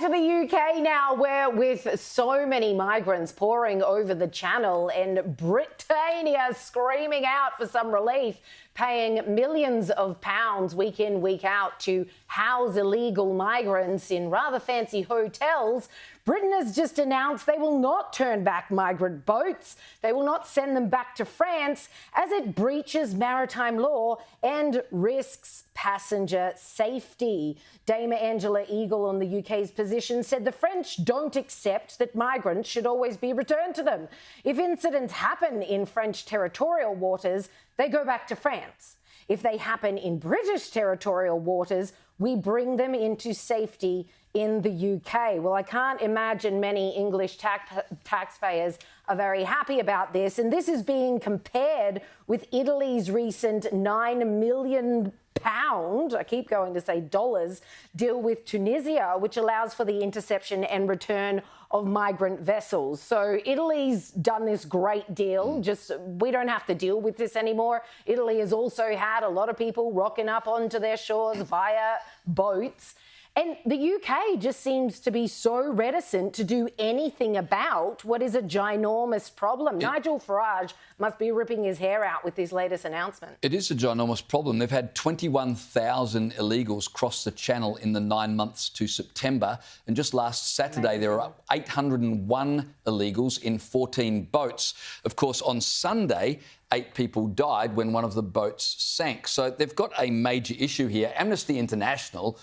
to the UK now, where with so many migrants pouring over the channel and Britannia screaming out for some relief, paying millions of pounds week in, week out to house illegal migrants in rather fancy hotels, Britain has just announced they will not turn back migrant boats. They will not send them back to France as it breaches maritime law and risks passenger safety. Dame Angela Eagle on the UK's position said the French don't accept that migrants should always be returned to them. If incidents happen in French territorial waters, they go back to France. If they happen in British territorial waters, we bring them into safety in the UK. Well, I can't imagine many English taxpayers are very happy about this. And this is being compared with Italy's recent £9 million, I keep going to say dollars, deal with Tunisia, which allows for the interception and return of migrant vessels. So Italy's done this great deal. Just we don't have to deal with this anymore. Italy has also had a lot of people rocking up onto their shores via boats. And the UK just seems to be so reticent to do anything about what is a ginormous problem. Nigel Farage must be ripping his hair out with this latest announcement. It is a ginormous problem. They've had 21,000 illegals cross the channel in the 9 months to September. And just last Saturday, there were 801 illegals in 14 boats. Of course, on Sunday, 8 people died when one of the boats sank. So they've got a major issue here. Amnesty International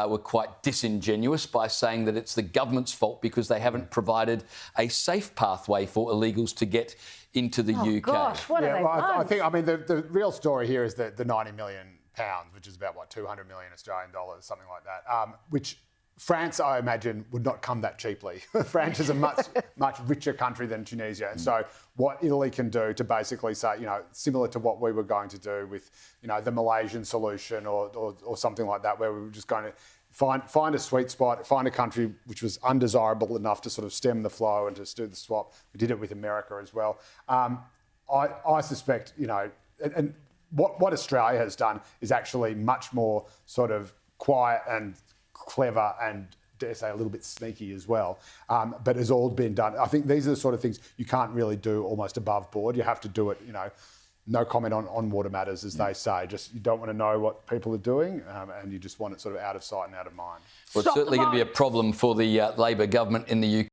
were quite disingenuous by saying that it's the government's fault because they haven't provided a safe pathway for illegals to get into the UK. Gosh, what are they I think the real story here is that the £90 million, which is about, 200 million Australian dollars, something like that, which France, I imagine, would not come that cheaply. France is a much richer country than Tunisia. And so what Italy can do to basically say, similar to what we were going to do with, the Malaysian solution or something like that, where we were just going to find a sweet spot, find a country which was undesirable enough to sort of stem the flow and to do the swap. We did it with America as well. I suspect, and what Australia has done is actually much more sort of quiet and clever and, dare say, a little bit sneaky as well, but has all been done. I think these are the sort of things you can't really do almost above board. You have to do it, no comment on water matters, as they say. Just you don't want to know what people are doing, and you just want it sort of out of sight and out of mind. Well, it's certainly going to be a problem for the Labor government in the UK.